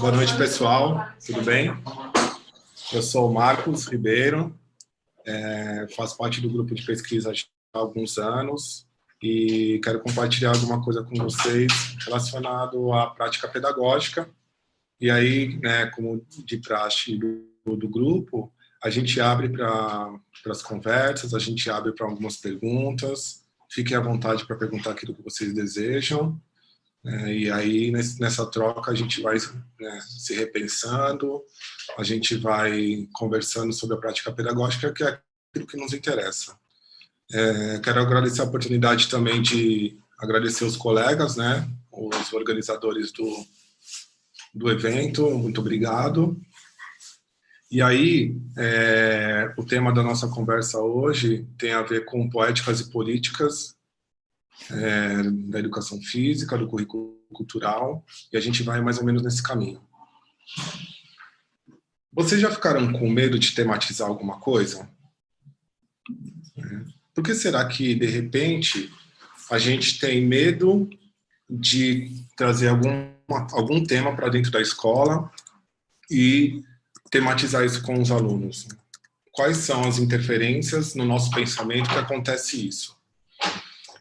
Boa noite, pessoal. Tudo bem? Eu sou o Marcos Ribeiro, faço parte do grupo de pesquisa há alguns anos e quero compartilhar alguma coisa com vocês relacionado à prática pedagógica. E aí, né, como de praxe do grupo, a gente abre para as conversas, a gente abre para algumas perguntas. Fiquem à vontade para perguntar aquilo que vocês desejam. E aí, nessa troca, a gente vai, né, se repensando, a gente vai conversando sobre a prática pedagógica, que é aquilo que nos interessa. Quero agradecer a oportunidade também de agradecer os colegas, né, os organizadores do evento, muito obrigado. E aí, o tema da nossa conversa hoje tem a ver com poéticas e políticas da educação física, do currículo cultural, e a gente vai mais ou menos nesse caminho. Vocês já ficaram com medo de tematizar alguma coisa? Por que será que, de repente, a gente tem medo de trazer algum tema para dentro da escola e tematizar isso com os alunos? Quais são as interferências no nosso pensamento que acontece isso?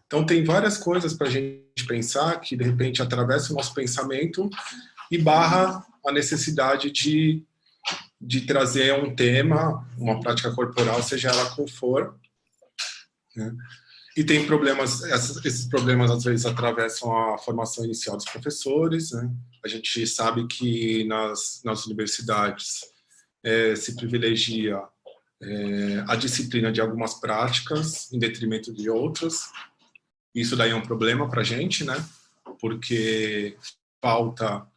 Então, tem várias coisas para a gente pensar que, de repente, atravessa o nosso pensamento e barra a necessidade de trazer um tema, uma prática corporal, seja ela qual for, né? E tem problemas, esses problemas, às vezes, atravessam a formação inicial dos professores, né? A gente sabe que nas universidades se privilegia a disciplina de algumas práticas em detrimento de outras. Isso daí é um problema para a gente, né? Porque falta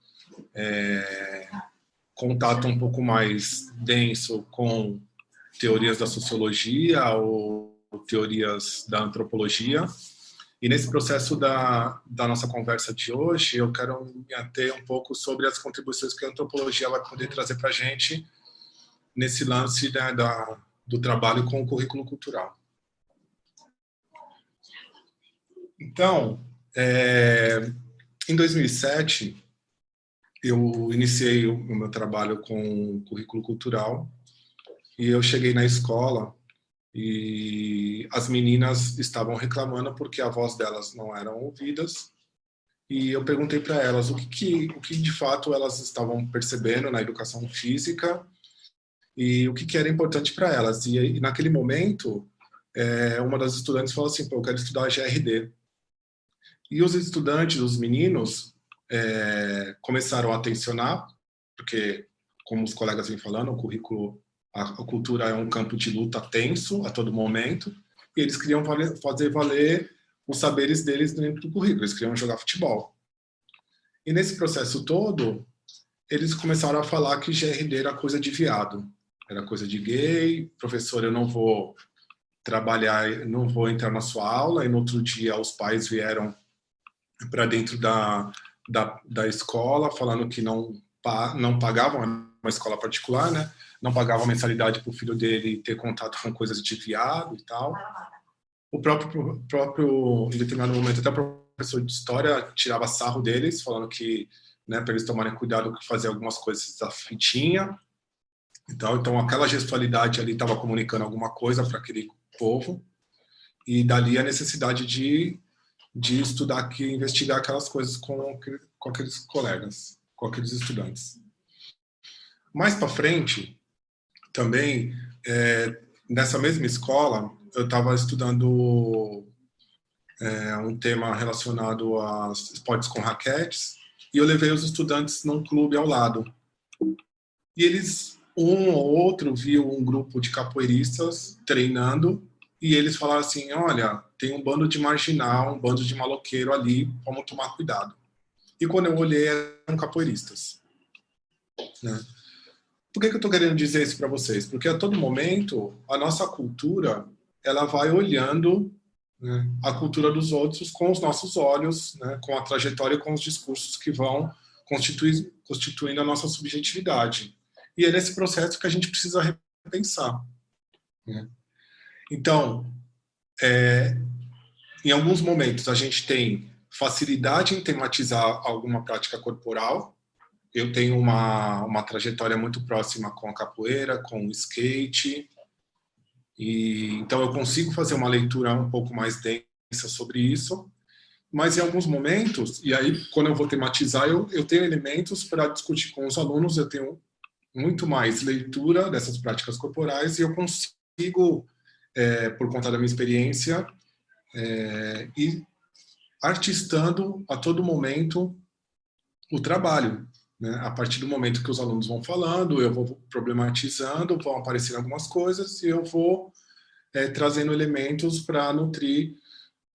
contato um pouco mais denso com teorias da sociologia ou teorias da antropologia. E nesse processo da nossa conversa de hoje, eu quero me ater um pouco sobre as contribuições que a antropologia vai poder trazer para a gente nesse lance, né, do trabalho com o currículo cultural. Então, em 2007, eu iniciei o meu trabalho com o currículo cultural e eu cheguei na escola e as meninas estavam reclamando porque a voz delas não eram ouvidas, e eu perguntei para elas o que de fato elas estavam percebendo na educação física e o que era importante para elas. E naquele momento, uma das estudantes falou assim: "Pô, eu quero estudar GRD". E os estudantes, os meninos, começaram a tensionar, porque, como os colegas vêm falando, o currículo, a cultura é um campo de luta tenso a todo momento, e eles queriam fazer valer os saberes deles dentro do currículo, eles queriam jogar futebol. E nesse processo todo, eles começaram a falar que GRD era coisa de viado, era coisa de gay. Professor, eu não vou trabalhar, não vou entrar na sua aula. E no outro dia os pais vieram para dentro da escola, falando que não pagavam, uma escola particular, né? Não pagavam mensalidade para o filho dele ter contato com coisas de viado e tal. O próprio em determinado momento, até o professor de história tirava sarro deles, falando que, né, para eles tomarem cuidado com fazer algumas coisas da fitinha e tal. Então, aquela gestualidade ali estava comunicando alguma coisa para aquele povo, e dali a necessidade de estudar, investigar aquelas coisas com aqueles colegas, com aqueles estudantes. Mais para frente, também, nessa mesma escola, eu estava estudando um tema relacionado a esportes com raquetes, e eu levei os estudantes num clube ao lado. E eles, um ou outro, viu um grupo de capoeiristas treinando, e eles falaram assim: "Olha, tem um bando de marginal, um bando de maloqueiro ali, vamos tomar cuidado". E quando eu olhei, eram capoeiristas, né? Por que eu estou querendo dizer isso para vocês? Porque a todo momento a nossa cultura, ela vai olhando, né, a cultura dos outros com os nossos olhos, né, com a trajetória e com os discursos que vão constituindo a nossa subjetividade. E é nesse processo que a gente precisa repensar, né? Então, em alguns momentos a gente tem facilidade em tematizar alguma prática corporal, eu tenho uma trajetória muito próxima com a capoeira, com o skate, e então eu consigo fazer uma leitura um pouco mais densa sobre isso, mas em alguns momentos, e aí quando eu vou tematizar, eu tenho elementos para discutir com os alunos, eu tenho muito mais leitura dessas práticas corporais e eu consigo, por conta da minha experiência, ir artistando a todo momento o trabalho. Né? A partir do momento que os alunos vão falando, eu vou problematizando, vão aparecendo algumas coisas e eu vou trazendo elementos para nutrir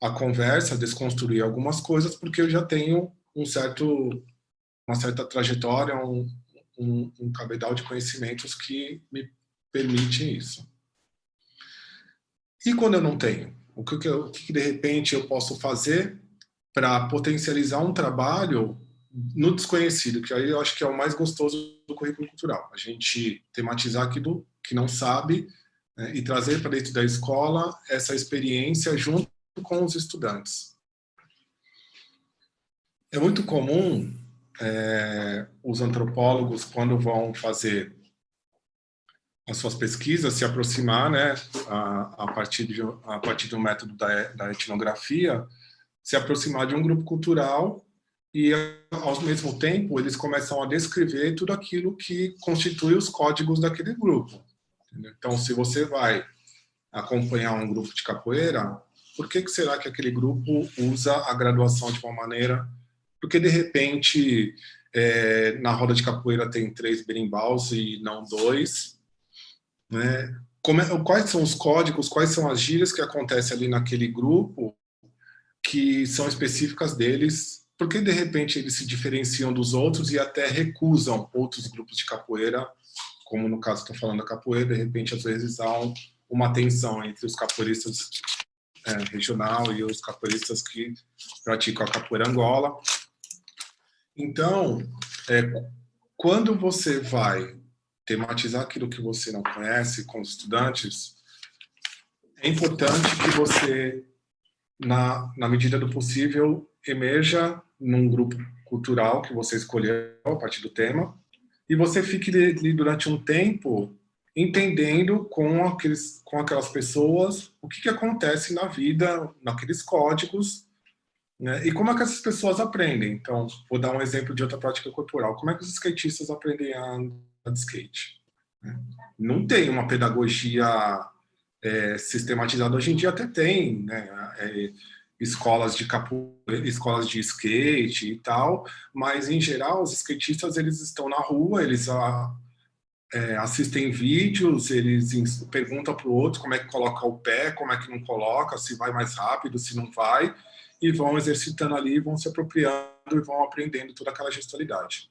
a conversa, desconstruir algumas coisas, porque eu já tenho uma certa trajetória, um cabedal de conhecimentos que me permite isso. E quando eu não tenho? O que de repente eu posso fazer para potencializar um trabalho no desconhecido, que aí eu acho que é o mais gostoso do currículo cultural. A gente tematizar aquilo que não sabe, né, e trazer para dentro da escola essa experiência junto com os estudantes. É muito comum os antropólogos, quando vão fazer as suas pesquisas, se aproximar, né, a partir do método da etnografia, se aproximar de um grupo cultural e, ao mesmo tempo, eles começam a descrever tudo aquilo que constitui os códigos daquele grupo. Entendeu? Então, se você vai acompanhar um grupo de capoeira, por que será que aquele grupo usa a graduação de uma maneira? Porque, de repente, na roda de capoeira tem 3 berimbaus e não 2, né? Quais são os códigos, quais são as gírias que acontecem ali naquele grupo que são específicas deles, porque de repente eles se diferenciam dos outros e até recusam outros grupos de capoeira, como no caso estou falando da capoeira, de repente às vezes há uma tensão entre os capoeiristas regional e os capoeiristas que praticam a capoeira Angola. Então, quando você vai tematizar aquilo que você não conhece com os estudantes, é importante que você, na medida do possível, emerja num grupo cultural que você escolheu a partir do tema e você fique ali durante um tempo entendendo com aquelas pessoas o que acontece na vida, naqueles códigos, né? E como é que essas pessoas aprendem. Então, vou dar um exemplo de outra prática corporal. Como é que os skatistas aprendem a andar de skate? Não tem uma pedagogia sistematizada. Hoje em dia até tem, né? Escolas de capoeira, escolas de skate e tal, mas em geral os skatistas eles estão na rua, eles assistem vídeos, eles perguntam para o outro como é que coloca o pé, como é que não coloca, se vai mais rápido, se não vai, e vão exercitando ali, vão se apropriando e vão aprendendo toda aquela gestualidade.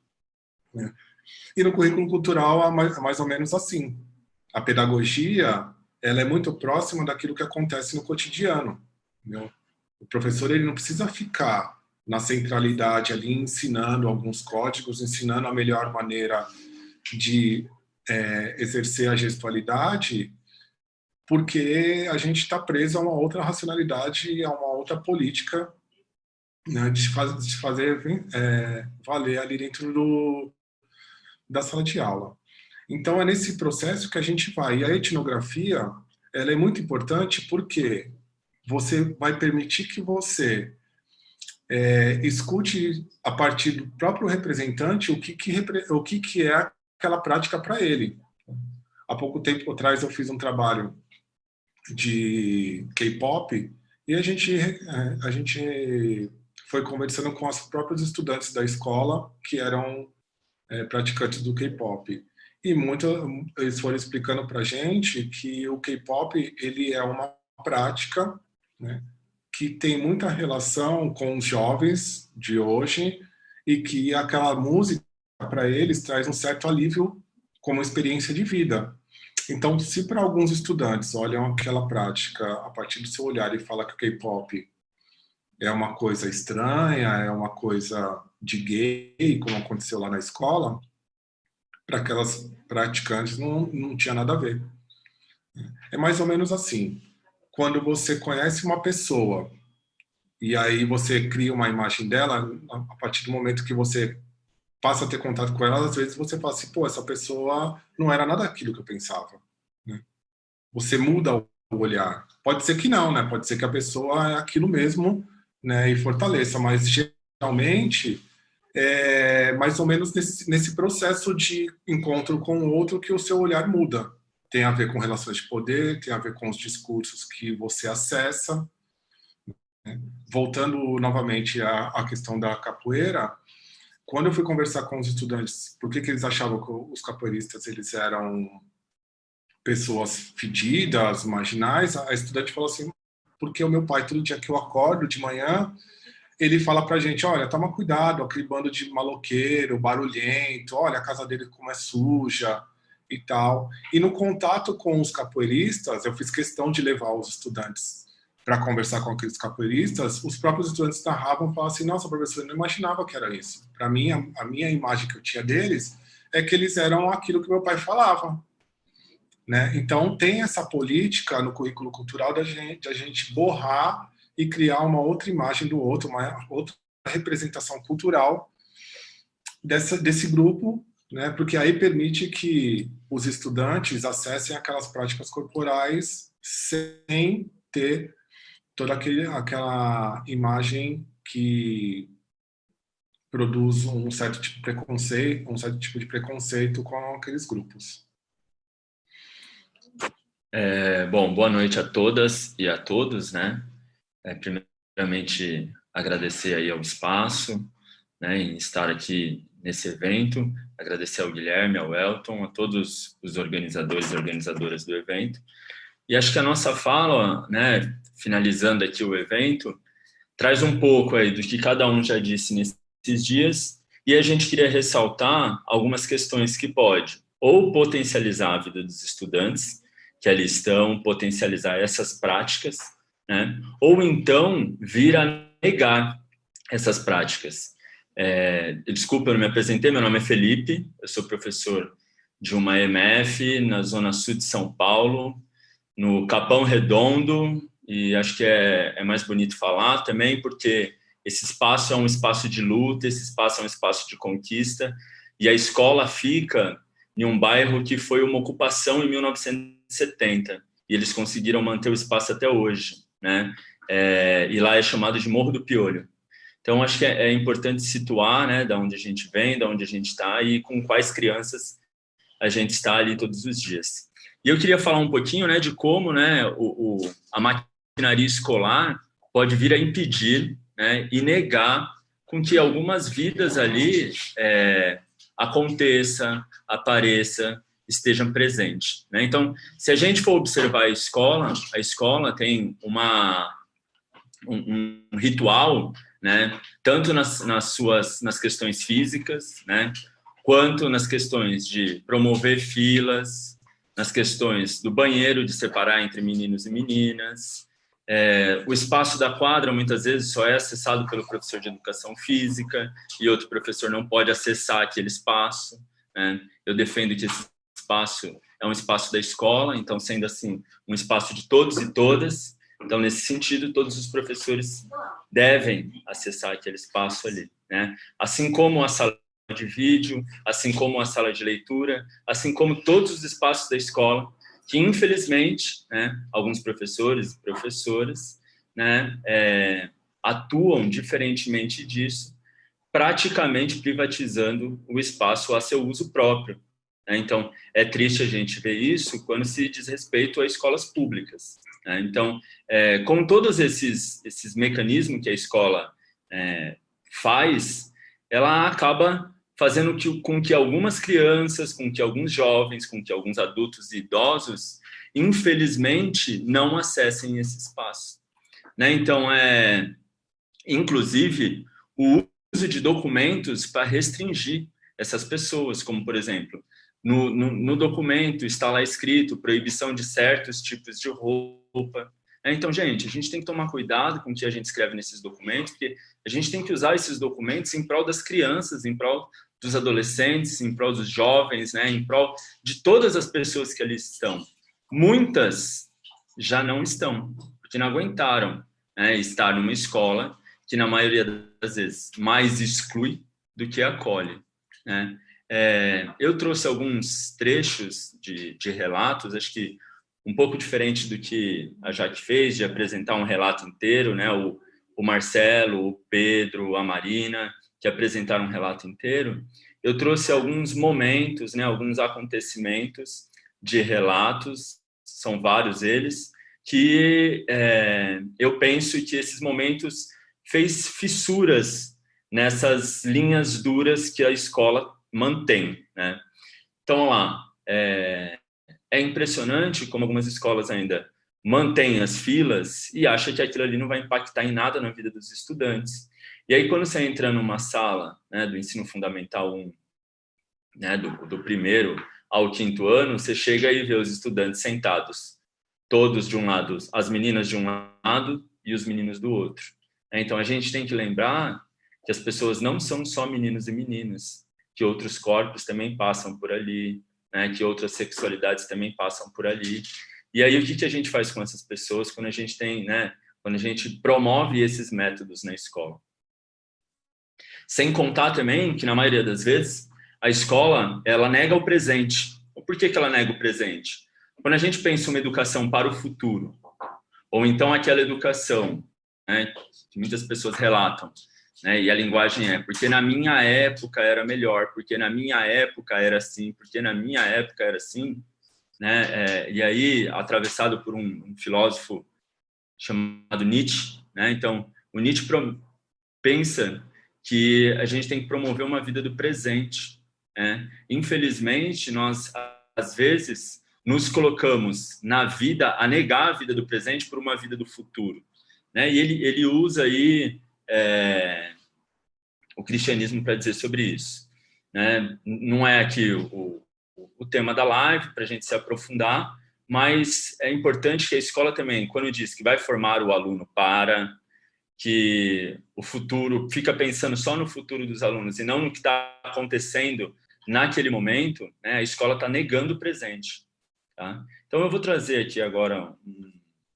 Né? E no currículo cultural é mais ou menos assim. A pedagogia ela é muito próxima daquilo que acontece no cotidiano. Entendeu? O professor ele não precisa ficar na centralidade ali ensinando alguns códigos, ensinando a melhor maneira de exercer a gestualidade, porque a gente está preso a uma outra racionalidade e a uma outra política, né, de fazer valer ali dentro da sala de aula. Então é nesse processo que a gente vai. E a etnografia ela é muito importante porque você vai permitir que você escute a partir do próprio representante o que é aquela prática para ele. Há pouco tempo atrás eu fiz um trabalho de K-pop e a gente foi conversando com os próprios estudantes da escola que eram praticantes do K-pop. E eles foram explicando para a gente que o K-pop ele é uma prática, né, que tem muita relação com os jovens de hoje e que aquela música para eles traz um certo alívio como experiência de vida. Então, se para alguns estudantes olham aquela prática a partir do seu olhar e fala que o K-pop é uma coisa estranha, é uma coisa de gay, como aconteceu lá na escola, para aquelas praticantes não tinha nada a ver. É mais ou menos assim. Quando você conhece uma pessoa e aí você cria uma imagem dela, a partir do momento que você passa a ter contato com ela, às vezes você fala assim, pô, essa pessoa não era nada aquilo que eu pensava, né? Você muda o olhar. Pode ser que não, né? Pode ser que a pessoa é aquilo mesmo, né? E fortaleça, mas geralmente é mais ou menos nesse processo de encontro com o outro que o seu olhar muda. Tem a ver com relações de poder, tem a ver com os discursos que você acessa. Voltando novamente à questão da capoeira, quando eu fui conversar com os estudantes, por que eles achavam que os capoeiristas eles eram pessoas fedidas, marginais, a estudante falou assim, porque o meu pai, todo dia que eu acordo de manhã, ele fala pra gente, olha, toma cuidado, aquele bando de maloqueiro, barulhento, olha a casa dele como é suja e tal. E no contato com os capoeiristas, eu fiz questão de levar os estudantes para conversar com aqueles capoeiristas, os próprios estudantes narravam e falavam assim, nossa, professor, eu não imaginava que era isso. Para mim, a minha imagem que eu tinha deles é que eles eram aquilo que meu pai falava. Né? Então, tem essa política no currículo cultural da gente, a gente borrar e criar uma outra imagem do outro, uma outra representação cultural desse grupo, né? Porque aí permite que os estudantes acessem aquelas práticas corporais sem ter toda aquela imagem que produz um certo tipo de preconceito, com aqueles grupos. Bom, boa noite a todas e a todos, né? Primeiramente, agradecer aí ao espaço, né, em estar aqui nesse evento, agradecer ao Guilherme, ao Elton, a todos os organizadores e organizadoras do evento. E acho que a nossa fala, né, finalizando aqui o evento, traz um pouco aí do que cada um já disse nesses dias, e a gente queria ressaltar algumas questões que pode ou potencializar a vida dos estudantes que ali estão, potencializar essas práticas, né, ou então vir a negar essas práticas. Desculpa, eu não me apresentei, meu nome é Felipe, eu sou professor de uma EMF na Zona Sul de São Paulo, no Capão Redondo, e acho que é mais bonito falar também, porque esse espaço é um espaço de luta, esse espaço é um espaço de conquista, e a escola fica em um bairro que foi uma ocupação em 1970, e eles conseguiram manter o espaço até hoje, né? E lá é chamado de Morro do Piolho. Então, acho que é importante situar, né, da onde a gente vem, da onde a gente está e com quais crianças a gente está ali todos os dias. E eu queria falar um pouquinho, né, de como, né, a maquinaria escolar pode vir a impedir, né, e negar com que algumas vidas ali aconteça, apareça, estejam presentes, né? Então, se a gente for observar a escola tem um ritual, né, tanto nas questões físicas, né, quanto nas questões de promover filas, nas questões do banheiro, de separar entre meninos e meninas. O espaço da quadra, muitas vezes, só é acessado pelo professor de educação física e outro professor não pode acessar aquele espaço, né? Eu defendo que esse espaço é um espaço da escola, então, sendo assim, um espaço de todos e todas. Então, nesse sentido, todos os professores devem acessar aquele espaço ali, né? Assim como a sala de vídeo, assim como a sala de leitura, assim como todos os espaços da escola, que infelizmente, né, alguns professores e professoras, né, atuam diferentemente disso, praticamente privatizando o espaço a seu uso próprio, né? Então, é triste a gente ver isso quando se diz respeito a escolas públicas, né? Então, com todos esses mecanismos que a escola faz, ela acaba fazendo com que algumas crianças, com que alguns jovens, com que alguns adultos e idosos, infelizmente, não acessem esse espaço, né? Então, inclusive, o uso de documentos para restringir essas pessoas, como, por exemplo, no documento está lá escrito proibição de certos tipos de roupa. Então, gente, a gente tem que tomar cuidado com o que a gente escreve nesses documentos, porque a gente tem que usar esses documentos em prol das crianças, em prol dos adolescentes, em prol dos jovens, né, em prol de todas as pessoas que ali estão. Muitas já não estão, porque não aguentaram, né, estar numa escola que, na maioria das vezes, mais exclui do que acolhe. né? Eu trouxe alguns trechos de relatos, acho que um pouco diferente do que a Jaque fez, de apresentar um relato inteiro, né? O Marcelo, o Pedro, a Marina, que apresentaram um relato inteiro. Eu trouxe alguns momentos, né? Alguns acontecimentos de relatos, são vários eles, que eu penso que esses momentos fez fissuras nessas linhas duras que a escola mantém, né? Então, vamos lá. É impressionante como algumas escolas ainda mantêm as filas e acham que aquilo ali não vai impactar em nada na vida dos estudantes. E aí, quando você entra numa sala, né, do ensino fundamental 1, né, do primeiro ao quinto ano, você chega e vê os estudantes sentados, todos de um lado, as meninas de um lado e os meninos do outro. Então, a gente tem que lembrar que as pessoas não são só meninos e meninas, que outros corpos também passam por ali, né, que outras sexualidades também passam por ali. E aí, o que a gente faz com essas pessoas quando a gente tem, né, quando a gente promove esses métodos na escola? Sem contar também que, na maioria das vezes, a escola, ela nega o presente. Por que ela nega o presente? Quando a gente pensa uma educação para o futuro, ou então aquela educação, né, que muitas pessoas relatam, né, e a linguagem porque na minha época era melhor, porque na minha época era assim, porque na minha época era assim, né, e aí atravessado por um filósofo chamado Nietzsche, né, então o Nietzsche pensa que a gente tem que promover uma vida do presente, né? Infelizmente, nós às vezes nos colocamos na vida, a negar a vida do presente por uma vida do futuro, né? E ele usa aí o cristianismo para dizer sobre isso, né? Não é aqui o tema da live para a gente se aprofundar, mas é importante que a escola também, quando diz que vai formar o aluno para que o futuro, fica pensando só no futuro dos alunos e não no que está acontecendo naquele momento, né? A escola está negando o presente, tá? Então eu vou trazer aqui agora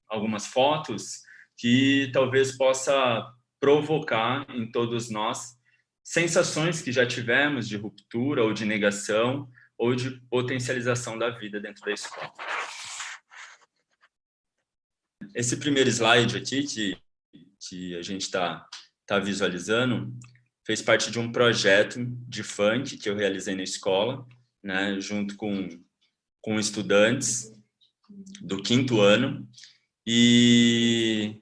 algumas fotos que talvez possa provocar em todos nós sensações que já tivemos de ruptura ou de negação ou de potencialização da vida dentro da escola. Esse primeiro slide aqui, que a gente está visualizando, fez parte de um projeto de funk que eu realizei na escola, né, junto com estudantes do quinto ano. E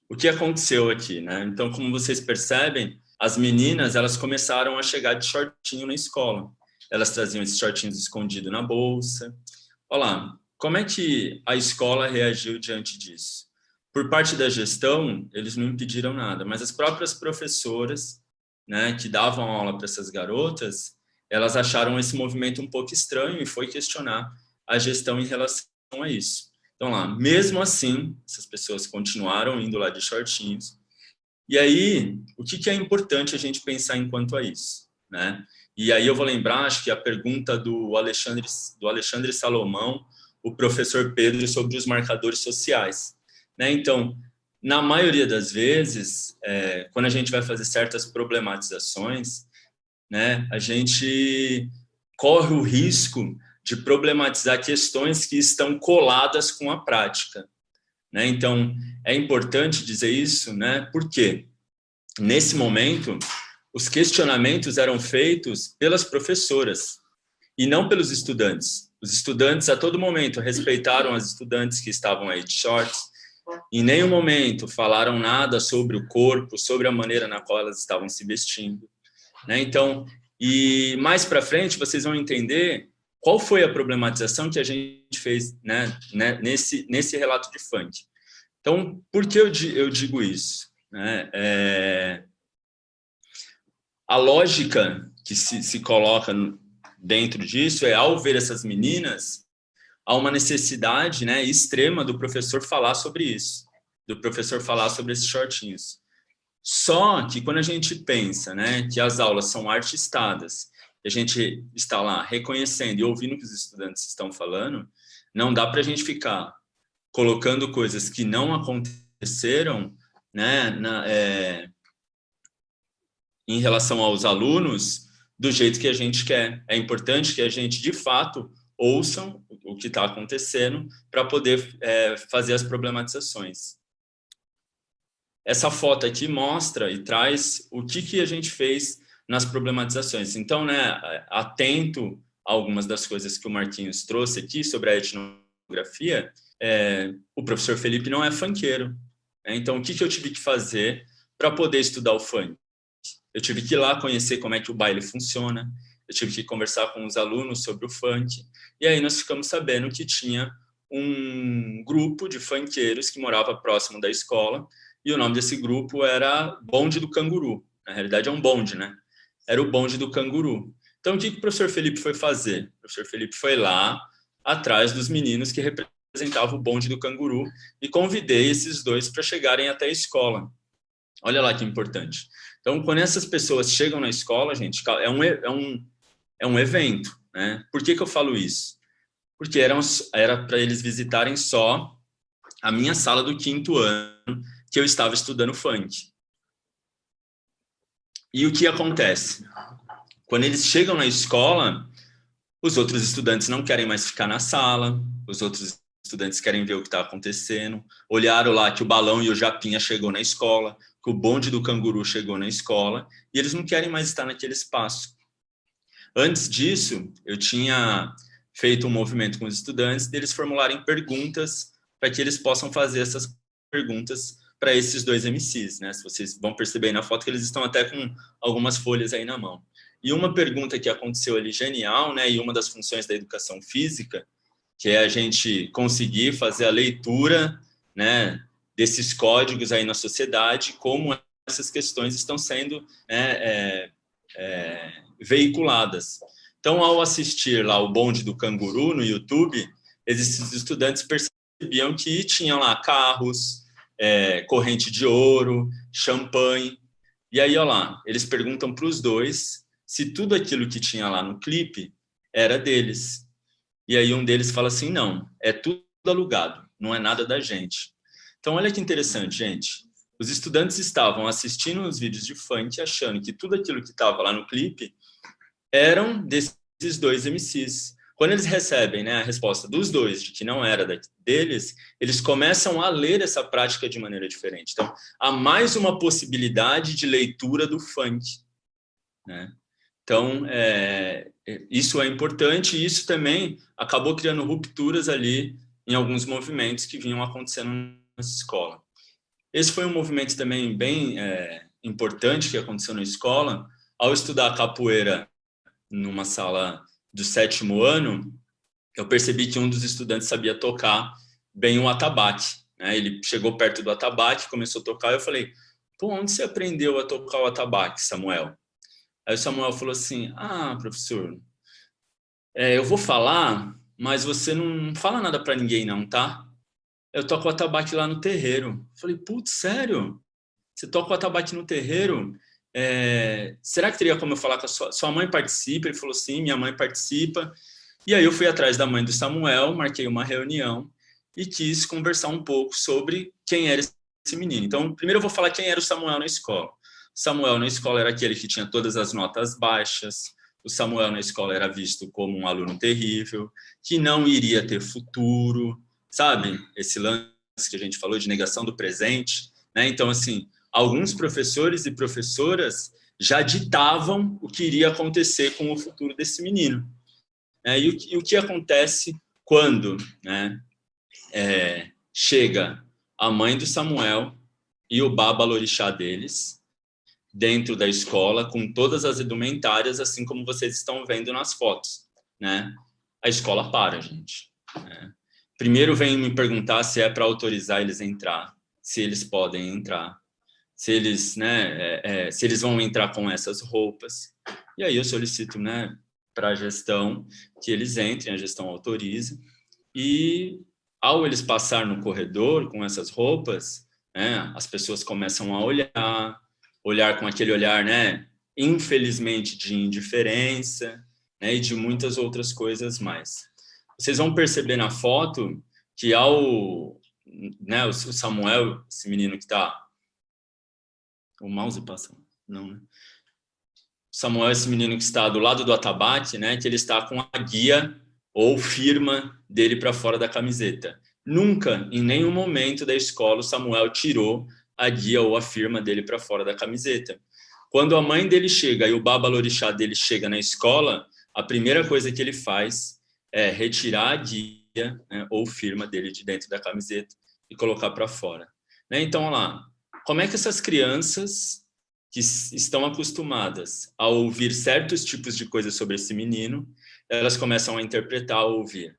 o que aconteceu aqui, né? Então, como vocês percebem, as meninas, elas começaram a chegar de shortinho na escola. Elas traziam esses shortinhos escondidos na bolsa. Olha lá, como é que a escola reagiu diante disso? Por parte da gestão, eles não impediram nada, mas as próprias professoras, né, que davam aula para essas garotas, elas acharam esse movimento um pouco estranho e foi questionar a gestão em relação a isso. Então, lá, mesmo assim, essas pessoas continuaram indo lá de shortinhos. E aí, o que é importante a gente pensar enquanto a isso, né? E aí eu vou lembrar, acho que a pergunta do Alexandre Salomão, o professor Pedro, sobre os marcadores sociais, né? Então, na maioria das vezes, quando a gente vai fazer certas problematizações, né, a gente corre o risco de problematizar questões que estão coladas com a prática, né? Então, é importante dizer isso, né? Porque nesse momento os questionamentos eram feitos pelas professoras e não pelos estudantes. Os estudantes a todo momento respeitaram as estudantes que estavam aí de shorts. Em nenhum momento falaram nada sobre o corpo, sobre a maneira na qual elas estavam se vestindo, né? Então, e mais para frente vocês vão entender qual foi a problematização que a gente fez, né, nesse relato de funk. Então, por que eu digo isso, né? A lógica que se coloca dentro disso ao ver essas meninas, há uma necessidade, né, extrema do professor falar sobre isso, do professor falar sobre esses shortinhos. Só que quando a gente pensa, né, que as aulas são artistadas, a gente está lá reconhecendo e ouvindo o que os estudantes estão falando, não dá para a gente ficar colocando coisas que não aconteceram, né, em relação aos alunos, do jeito que a gente quer. É importante que a gente, de fato, ouçam o que está acontecendo para poder fazer as problematizações. Essa foto aqui mostra e traz o que a gente fez nas problematizações. Então, né, atento a algumas das coisas que o Marquinhos trouxe aqui sobre a etnografia, o professor Felipe não é funkeiro. Então, o que eu tive que fazer para poder estudar o funk? Eu tive que ir lá conhecer como é que o baile funciona, eu tive que conversar com os alunos sobre o funk, e aí nós ficamos sabendo que tinha um grupo de funkeiros que morava próximo da escola, e o nome desse grupo era Bonde do Canguru. Na realidade é um bonde, né? Era o Bonde do Canguru. Então o que o professor Felipe foi fazer? O professor Felipe foi lá atrás dos meninos que representavam o Bonde do Canguru e convidei esses dois para chegarem até a escola. Olha lá que importante. Então, quando essas pessoas chegam na escola, gente, é um evento, né? Por que eu falo isso? Porque era para eles visitarem só a minha sala do 5º ano, que eu estava estudando funk. E o que acontece? Quando eles chegam na escola, os outros estudantes não querem mais ficar na sala, os outros estudantes querem ver o que está acontecendo, olharam lá que o Balão e o Japinha chegou na escola, que o Bonde do Canguru chegou na escola, e eles não querem mais estar naquele espaço. Antes disso, eu tinha feito um movimento com os estudantes deles formularem perguntas para que eles possam fazer essas perguntas para esses dois MCs, né? Se vocês vão perceber aí na foto que eles estão até com algumas folhas aí na mão. E uma pergunta que aconteceu ali genial, né? E uma das funções da educação física, que é a gente conseguir fazer a leitura, né, desses códigos aí na sociedade, como essas questões estão sendo veiculadas. Então, ao assistir lá o Bonde do Canguru no YouTube, esses estudantes percebiam que tinham lá carros, corrente de ouro, champanhe. E aí, olha lá, eles perguntam para os dois se tudo aquilo que tinha lá no clipe era deles. E aí um deles fala assim, não, é tudo alugado, não é nada da gente. Então, olha que interessante, gente. Os estudantes estavam assistindo os vídeos de funk achando que tudo aquilo que estava lá no clipe eram desses dois MCs. Quando eles recebem, né, a resposta dos dois de que não era deles, eles começam a ler essa prática de maneira diferente. Então, há mais uma possibilidade de leitura do funk, né? Então, isso é importante e isso também acabou criando rupturas ali em alguns movimentos que vinham acontecendo nessa escola. Esse foi um movimento também bem importante que aconteceu na escola. Ao estudar capoeira numa sala do 7º ano, eu percebi que um dos estudantes sabia tocar bem o atabaque, né? Ele chegou perto do atabaque, começou a tocar, eu falei, pô, onde você aprendeu a tocar o atabaque, Samuel? Aí o Samuel falou assim, professor, eu vou falar, mas você não fala nada para ninguém não, tá? Eu toco o atabaque lá no terreiro. Falei, putz, sério? Você toca o atabaque no terreiro? Será que teria como eu falar com a sua mãe participa? Ele falou, sim, minha mãe participa. E aí eu fui atrás da mãe do Samuel, marquei uma reunião e quis conversar um pouco sobre quem era esse menino. Então, primeiro eu vou falar quem era o Samuel na escola. Samuel na escola era aquele que tinha todas as notas baixas. O Samuel na escola era visto como um aluno terrível, que não iria ter futuro, sabe? Esse lance que a gente falou de negação do presente, né? Então, assim, alguns professores e professoras já ditavam o que iria acontecer com o futuro desse menino. E o que acontece quando, né, chega a mãe do Samuel e o babalorixá deles dentro da escola, com todas as indumentárias, assim como vocês estão vendo nas fotos, né? A escola para, gente. Né? Primeiro vem me perguntar se é para autorizar eles a entrar, se eles podem entrar, se eles, né, se eles vão entrar com essas roupas. E aí eu solicito, né, para a gestão que eles entrem, a gestão autoriza. E ao eles passar no corredor com essas roupas, né, as pessoas começam a olhar com aquele olhar, né, infelizmente de indiferença, né, e de muitas outras coisas mais. Vocês vão perceber na foto que né, o Samuel, esse menino que está... O mouse passa? Não, né? Samuel é esse menino que está do lado do atabaque, né, que ele está com a guia ou firma dele para fora da camiseta. Nunca, em nenhum momento da escola, o Samuel tirou a guia ou a firma dele para fora da camiseta. Quando a mãe dele chega e o babalorixá dele chega na escola, a primeira coisa que ele faz é retirar a guia, né, ou firma dele de dentro da camiseta e colocar para fora. Né? Então, olha lá, como é que essas crianças que estão acostumadas a ouvir certos tipos de coisas sobre esse menino, elas começam a interpretar, a ouvir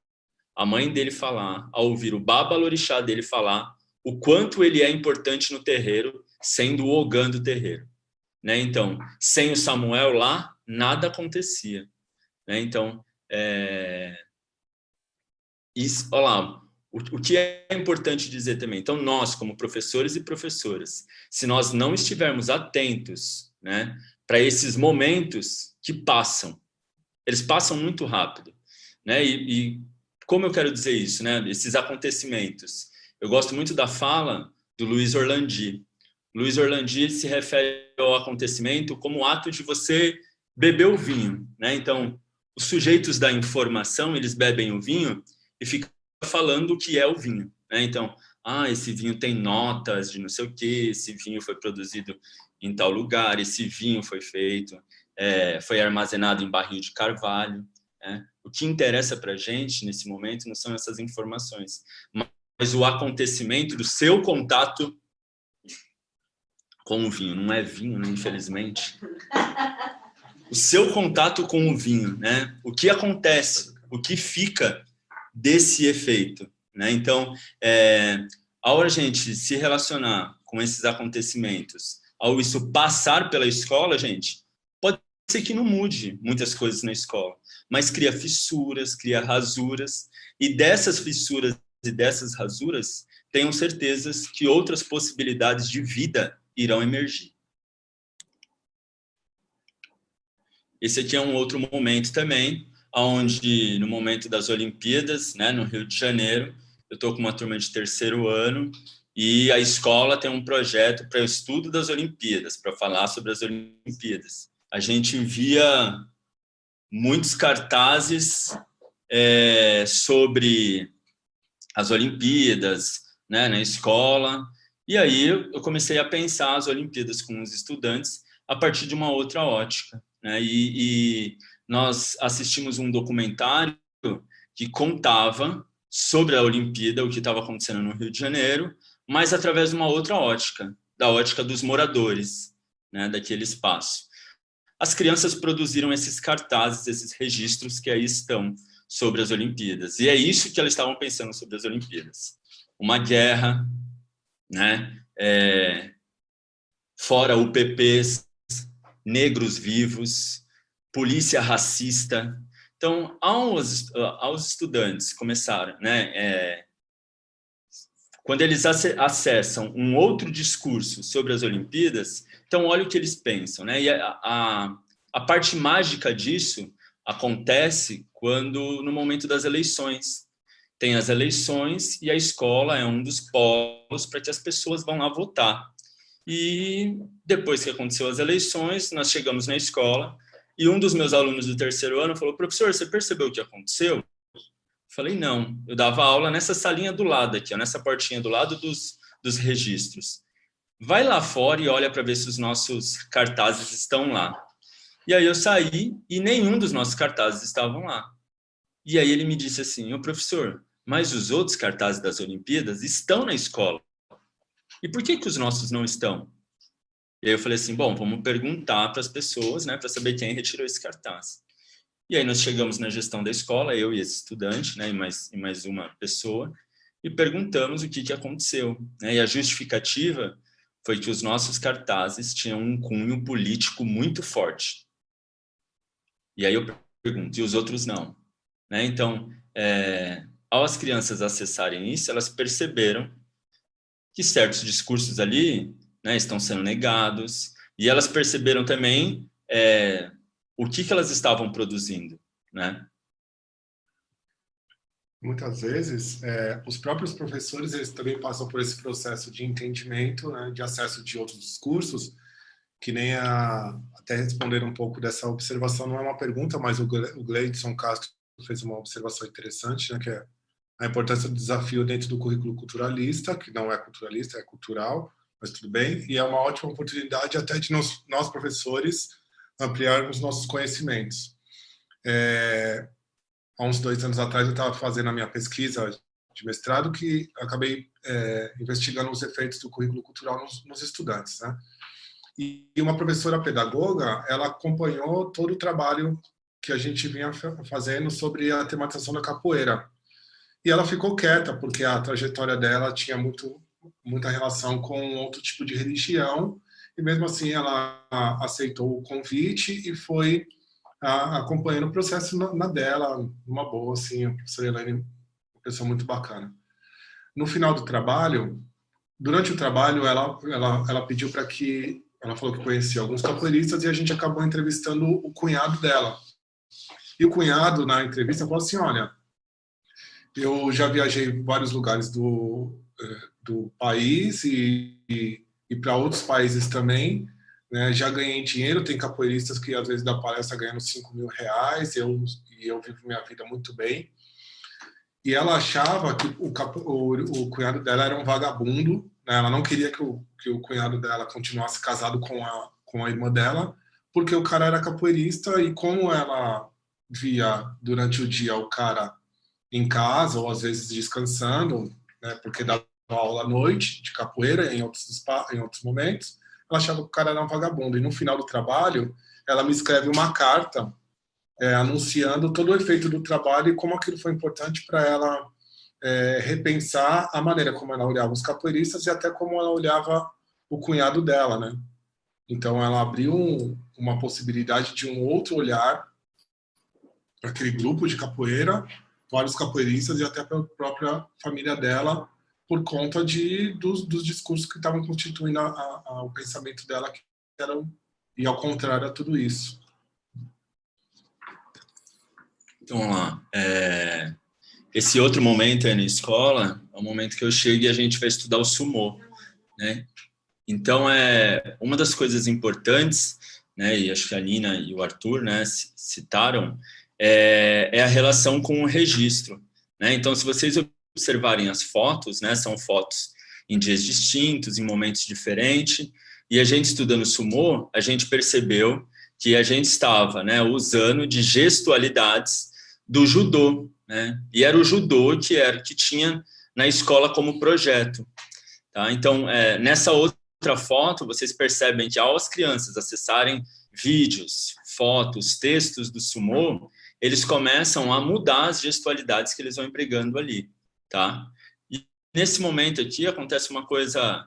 a mãe dele falar, a ouvir o babalorixá dele falar o quanto ele é importante no terreiro, sendo o Ogã do terreiro. Né? Então, sem o Samuel lá, nada acontecia. Né? Então, isso, olha lá, o que é importante dizer também? Então, nós, como professores e professoras, se nós não estivermos atentos, né, para esses momentos que passam, eles passam muito rápido. Né? E como eu quero dizer isso? Né? Esses acontecimentos. Eu gosto muito da fala do Luiz Orlandi. Luiz Orlandi se refere ao acontecimento como o ato de você beber o vinho. Né? Então, os sujeitos da informação, eles bebem o vinho e ficam falando o que é o vinho. Né? Então, esse vinho tem notas de não sei o quê, esse vinho foi produzido em tal lugar, esse vinho foi feito, foi armazenado em barril de carvalho. Né? O que interessa para a gente nesse momento não são essas informações, mas o acontecimento do seu contato com o vinho. Não é vinho, né, infelizmente. O seu contato com o vinho, né? O que acontece, o que fica desse efeito. Né? Então, ao a gente se relacionar com esses acontecimentos, ao isso passar pela escola, gente, pode ser que não mude muitas coisas na escola, mas cria fissuras, cria rasuras, e dessas fissuras e dessas rasuras, tenham certezas que outras possibilidades de vida irão emergir. Esse aqui é um outro momento também, onde no momento das Olimpíadas, né, no Rio de Janeiro, eu estou com uma turma de terceiro ano e a escola tem um projeto para o estudo das Olimpíadas, para falar sobre as Olimpíadas. A gente envia muitos cartazes sobre as Olimpíadas, né, na escola, e aí eu comecei a pensar as Olimpíadas com os estudantes a partir de uma outra ótica. Né? E nós assistimos um documentário que contava sobre a Olimpíada, o que estava acontecendo no Rio de Janeiro, mas através de uma outra ótica, da ótica dos moradores, né, daquele espaço. As crianças produziram esses cartazes, esses registros que aí estão sobre as Olimpíadas. E é isso que elas estavam pensando sobre as Olimpíadas. Uma guerra, né? Fora UPPs, negros vivos, polícia racista. Então, aos estudantes começaram, né? Quando eles acessam um outro discurso sobre as Olimpíadas, então olha o que eles pensam, né? E a parte mágica disso acontece quando no momento das eleições. Tem as eleições e a escola é um dos polos para que as pessoas vão lá votar. E depois que aconteceu as eleições, nós chegamos na escola e um dos meus alunos do terceiro ano falou: professor, você percebeu o que aconteceu? Falei, não. Eu dava aula nessa salinha do lado aqui, ó, nessa portinha do lado dos registros. Vai lá fora e olha para ver se os nossos cartazes estão lá. E aí eu saí e nenhum dos nossos cartazes estavam lá. E aí ele me disse assim: ô professor, mas os outros cartazes das Olimpíadas estão na escola. E por que os nossos não estão? E aí eu falei assim, bom, vamos perguntar para as pessoas, né, para saber quem retirou esse cartaz. E aí nós chegamos na gestão da escola, eu e esse estudante, né, e mais uma pessoa, e perguntamos o que aconteceu. Né? E a justificativa foi que os nossos cartazes tinham um cunho político muito forte. E aí eu pergunto, e os outros não? Né? Então, ao as crianças acessarem isso, elas perceberam que certos discursos ali, né, estão sendo negados, e elas perceberam também o que elas estavam produzindo, né? Muitas vezes, os próprios professores eles também passam por esse processo de entendimento, né, de acesso de outros discursos, que nem até responder um pouco dessa observação, não é uma pergunta, mas o Gleidson Castro fez uma observação interessante, né, que é a importância do desafio dentro do currículo culturalista, que não é culturalista, é cultural, mas tudo bem, e é uma ótima oportunidade até de nós professores, ampliarmos nossos conhecimentos. Há uns 2 anos atrás, eu estava fazendo a minha pesquisa de mestrado, que acabei investigando os efeitos do currículo cultural nos estudantes, né? E uma professora pedagoga, ela acompanhou todo o trabalho que a gente vinha fazendo sobre a tematização da capoeira. E ela ficou quieta, porque a trajetória dela tinha muita relação com outro tipo de religião, e mesmo assim ela aceitou o convite e foi acompanhando o processo na dela, numa boa, assim, a professora Elaine, uma pessoa muito bacana. No final do trabalho, durante o trabalho, ela pediu para que, ela falou que conhecia alguns capoeiristas e a gente acabou entrevistando o cunhado dela. E o cunhado, na entrevista, falou assim, olha, eu já viajei em vários lugares do país e para outros países também, né? Já ganhei dinheiro, tem capoeiristas que às vezes dá palestra ganhando R$ 5.000, e eu vivo minha vida muito bem. E ela achava que o cunhado dela era um vagabundo, né? Ela não queria que o cunhado dela continuasse casado com a irmã dela, porque o cara era capoeirista e como ela via durante o dia o cara em casa ou às vezes descansando, né, porque dava aula à noite de capoeira em outros momentos, ela achava que o cara era um vagabundo. E no final do trabalho, ela me escreve uma carta anunciando todo o efeito do trabalho e como aquilo foi importante para ela repensar a maneira como ela olhava os capoeiristas e até como ela olhava o cunhado dela, né? Então ela abriu uma possibilidade de um outro olhar para aquele grupo de capoeira, vários capoeiristas e até para a própria família dela, por conta dos discursos que estavam constituindo o pensamento dela, que eram e ao contrário a tudo isso. Então, vamos lá. Esse outro momento aí na escola é o momento que eu chego e a gente vai estudar o sumô, né? Então, uma das coisas importantes, né, e acho que a Nina e o Arthur, né, citaram, é a relação com o registro, né? Então, se vocês observarem as fotos, né, são fotos em dias distintos, em momentos diferentes, e a gente estudando sumô, a gente percebeu que a gente estava, né, usando de gestualidades do judô, né? E era o judô que tinha na escola como projeto, tá? Então, nessa outra foto, vocês percebem que ao as crianças acessarem vídeos, fotos, textos do sumô, eles começam a mudar as gestualidades que eles vão empregando ali, tá? E nesse momento aqui acontece uma coisa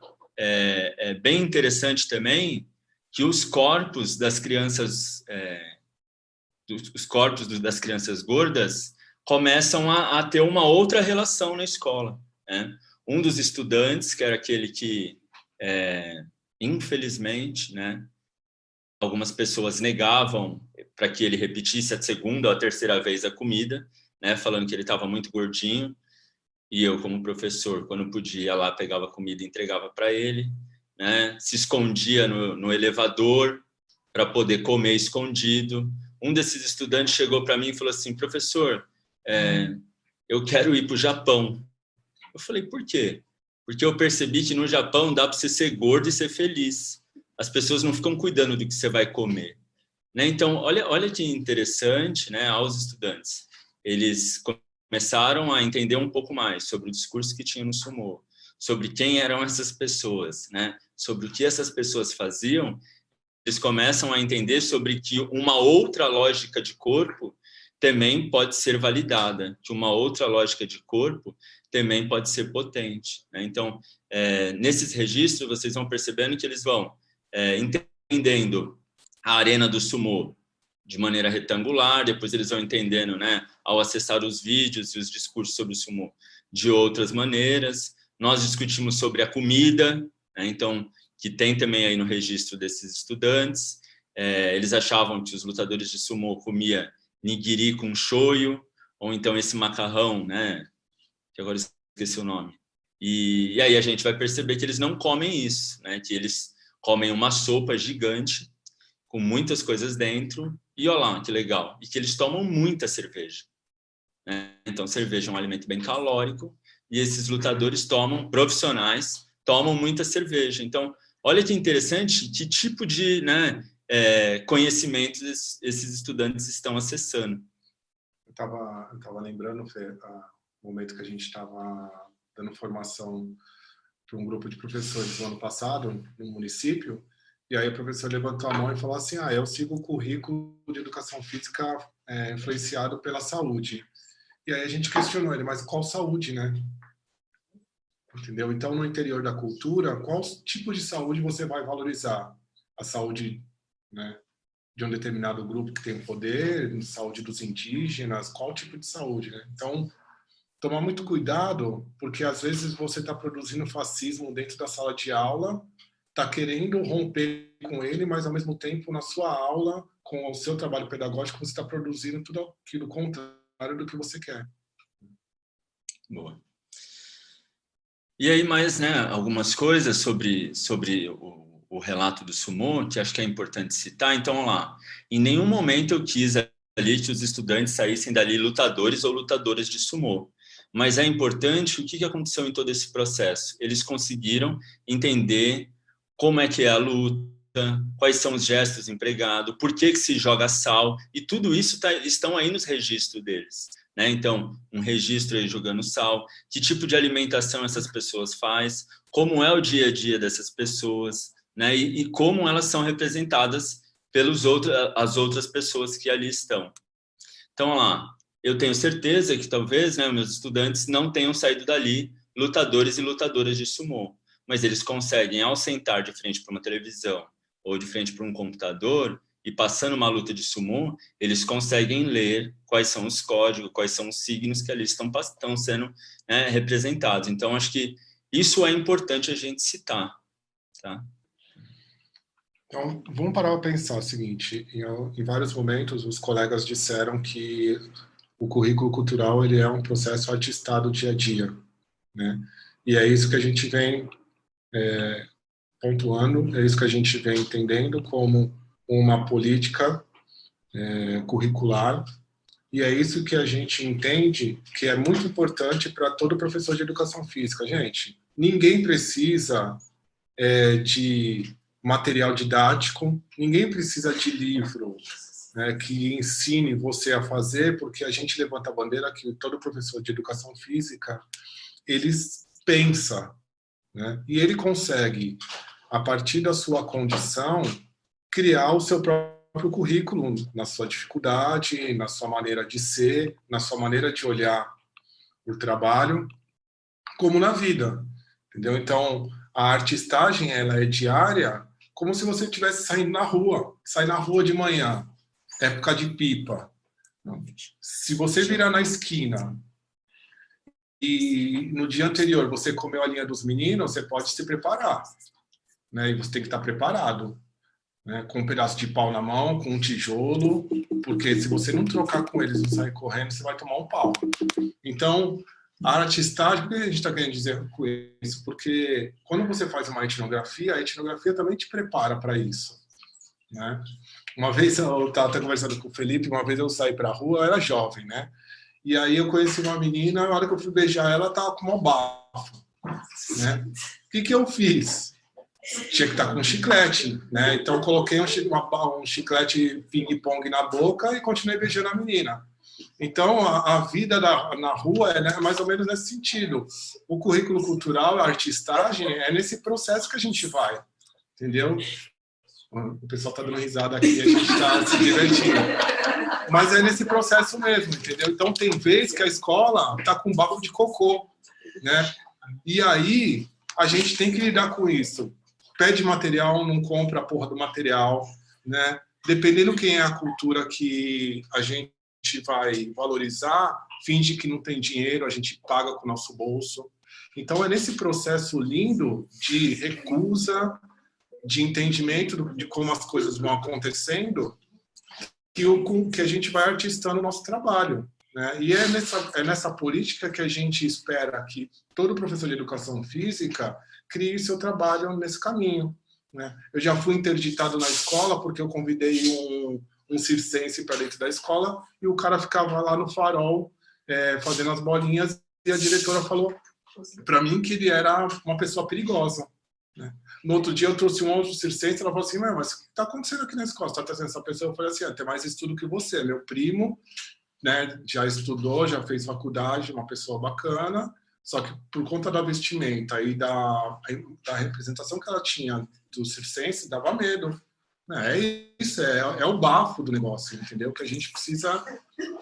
bem interessante também, que os corpos das crianças das crianças gordas começam a ter uma outra relação na escola, né? Um dos estudantes, que era aquele que, infelizmente, né, algumas pessoas negavam para que ele repetisse a segunda ou a terceira vez a comida, né, falando que ele estava muito gordinho, e eu, como professor, quando podia, ia lá, pegava comida e entregava para ele, né, se escondia no elevador para poder comer escondido. Um desses estudantes chegou para mim e falou assim, professor, eu quero ir para o Japão. Eu falei, por quê? Porque eu percebi que no Japão dá para você ser gordo e ser feliz. As pessoas não ficam cuidando do que você vai comer, né? Então, olha que interessante, né, aos estudantes. Eles começaram a entender um pouco mais sobre o discurso que tinha no sumô, sobre quem eram essas pessoas, né? Sobre o que essas pessoas faziam. Eles começam a entender sobre que uma outra lógica de corpo também pode ser validada, que uma outra lógica de corpo também pode ser potente, né? Então, nesses registros, vocês vão percebendo que eles vão entendendo a arena do sumô de maneira retangular, depois eles vão entendendo, né, ao acessar os vídeos e os discursos sobre o sumô de outras maneiras. Nós discutimos sobre a comida, né? Então, que tem também aí no registro desses estudantes. Eles achavam que os lutadores de sumô comiam nigiri com shoyu, ou então esse macarrão, né, que agora esqueci o nome. E aí a gente vai perceber que eles não comem isso, né, que eles comem uma sopa gigante, com muitas coisas dentro, e olha lá, que legal, e que eles tomam muita cerveja, né? Então, cerveja é um alimento bem calórico, e esses lutadores profissionais, tomam muita cerveja. Então, olha que interessante, que tipo de, né, conhecimentos esses estudantes estão acessando. Eu tava lembrando, Fê, o momento que a gente estava dando formação para um grupo de professores no ano passado, no município, e aí o professor levantou a mão e falou assim, eu sigo o currículo de educação física influenciado pela saúde. E aí a gente questionou ele, mas qual saúde, né? Entendeu? Então, no interior da cultura, qual tipo de saúde você vai valorizar? A saúde, né, de um determinado grupo que tem poder, saúde dos indígenas, qual tipo de saúde, né? Então, tomar muito cuidado, porque às vezes você está produzindo fascismo dentro da sala de aula, está querendo romper com ele, mas ao mesmo tempo na sua aula, com o seu trabalho pedagógico, você está produzindo tudo aquilo contrário do que você quer. Boa. E aí mais, né, algumas coisas sobre o relato do Sumô, que acho que é importante citar. Então, vamos lá. Em nenhum momento eu quis ali que os estudantes saíssem dali lutadores ou lutadoras de Sumô. Mas é importante o que aconteceu em todo esse processo. Eles conseguiram entender como é que é a luta, quais são os gestos empregados, por que se joga sal, e tudo isso estão aí nos registros deles, né? Então, um registro aí jogando sal, que tipo de alimentação essas pessoas faz, como é o dia a dia dessas pessoas, né? E como elas são representadas as outras pessoas que ali estão. Então, lá, eu tenho certeza que talvez, né, meus estudantes não tenham saído dali lutadores e lutadoras de sumô, mas eles conseguem, ao sentar de frente para uma televisão ou de frente para um computador e passando uma luta de sumô, eles conseguem ler quais são os códigos, quais são os signos que ali estão sendo, né, representados. Então, acho que isso é importante a gente citar, tá? Então, vamos parar para pensar o seguinte, em vários momentos os colegas disseram que o currículo cultural ele é um processo artistado dia a dia, né? E é isso que a gente vem pontuando, é isso que a gente vem entendendo como uma política curricular, e é isso que a gente entende que é muito importante para todo professor de educação física. Gente, ninguém precisa de material didático, ninguém precisa de livro, né, que ensine você a fazer, porque a gente levanta a bandeira que todo professor de educação física, ele pensa, né, e ele consegue, a partir da sua condição, criar o seu próprio currículo, na sua dificuldade, na sua maneira de ser, na sua maneira de olhar o trabalho, como na vida, entendeu? Então, a artistagem, ela é diária, como se você estivesse saindo na rua, sai na rua de manhã, época de pipa. Se você virar na esquina e no dia anterior você comeu a linha dos meninos, você pode se preparar, né? E você tem que estar preparado, né? Com um pedaço de pau na mão, com um tijolo, porque se você não trocar com eles e sair correndo, você vai tomar um pau. Então, a artistagem, por que a gente está querendo dizer com isso? Porque quando você faz uma etnografia, a etnografia também te prepara para isso, né? Uma vez eu estava conversando com o Felipe, uma vez eu saí para a rua, eu era jovem, né? E aí eu conheci uma menina, na hora que eu fui beijar ela, ela estava com um bafo, né? O que eu fiz? Tinha que estar com um chiclete, né? Então eu coloquei um chiclete ping-pong na boca e continuei beijando a menina. Então, a vida na rua é mais ou menos nesse sentido. O currículo cultural, a artistagem, é nesse processo que a gente vai, entendeu? O pessoal está dando risada aqui, a gente está se divertindo. Mas é nesse processo mesmo, entendeu? Então, tem vez que a escola está com bafo de cocô, né? E aí, a gente tem que lidar com isso. Pede material, não compra a porra do material, né? Dependendo quem é a cultura que a gente vai valorizar, finge que não tem dinheiro, a gente paga com o nosso bolso. Então, é nesse processo lindo de recusa, de entendimento de como as coisas vão acontecendo, que a gente vai artistando o nosso trabalho, né? E é nessa política que a gente espera que todo professor de educação física crie seu trabalho nesse caminho, né? Eu já fui interditado na escola porque eu convidei um circense para dentro da escola e o cara ficava lá no farol fazendo as bolinhas e a diretora falou para mim que ele era uma pessoa perigosa, né? No outro dia eu trouxe um outro circense, ela falou assim, mas o que está acontecendo aqui na escola? Você está trazendo essa pessoa? Eu falei assim, tem mais estudo que você, meu primo, né, já estudou, já fez faculdade, uma pessoa bacana, só que por conta da vestimenta e da representação que ela tinha do circense, dava medo. É isso, é o bafo do negócio, entendeu? Que a gente precisa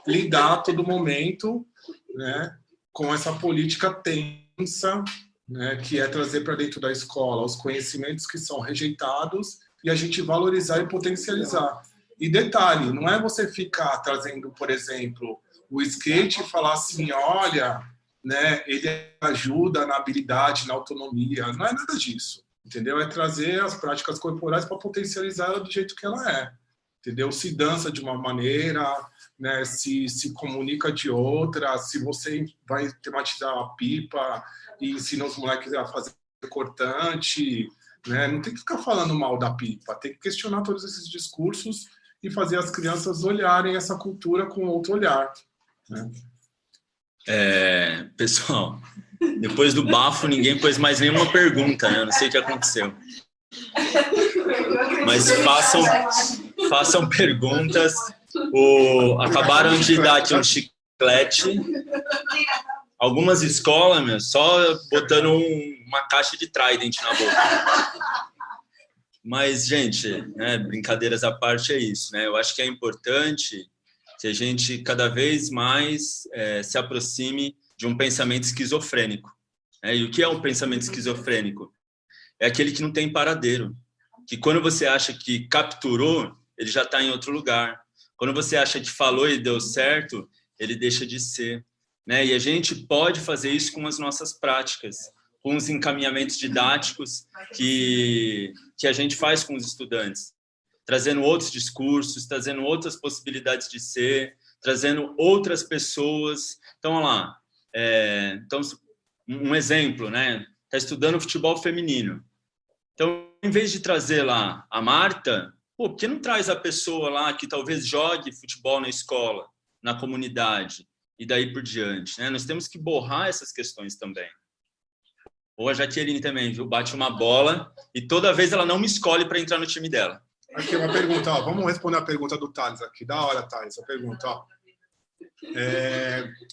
lidar a todo momento, né, com essa política tensa, né, que é trazer para dentro da escola os conhecimentos que são rejeitados e a gente valorizar e potencializar. E detalhe, não é você ficar trazendo, por exemplo, o skate e falar assim, olha, né, ele ajuda na habilidade, na autonomia, não é nada disso, entendeu? É trazer as práticas corporais para potencializar ela do jeito que ela é, entendeu? Se dança de uma maneira, né, se comunica de outra, se você vai tematizar a pipa e ensina os moleques a fazer cortante, né? Não tem que ficar falando mal da pipa, tem que questionar todos esses discursos e fazer as crianças olharem essa cultura com outro olhar, né? Pessoal, depois do bafo ninguém pôs mais nenhuma pergunta, né? Eu não sei o que aconteceu. Mas façam perguntas. Acabaram de dar aqui um chiclete. Algumas escolas, só botando uma caixa de Trident na boca. Mas, gente, né, brincadeiras à parte, é isso, né? Eu acho que é importante que a gente cada vez mais se aproxime de um pensamento esquizofrênico, né? E o que é um pensamento esquizofrênico? É aquele que não tem paradeiro, que quando você acha que capturou, ele já está em outro lugar. Quando você acha que falou e deu certo, ele deixa de ser, né? E a gente pode fazer isso com as nossas práticas, com os encaminhamentos didáticos que a gente faz com os estudantes, trazendo outros discursos, trazendo outras possibilidades de ser, trazendo outras pessoas. Então, olha lá, então, um exemplo, né? Está estudando futebol feminino. Então, em vez de trazer lá a Marta, por que não traz a pessoa lá que talvez jogue futebol na escola, na comunidade, e daí por diante, né? Nós temos que borrar essas questões também. Ou a Jaqueline também, viu? Bate uma bola e toda vez ela não me escolhe para entrar no time dela. Aqui uma pergunta, ó. Vamos responder a pergunta do Thales aqui. Da hora, Thales, a pergunta, ó.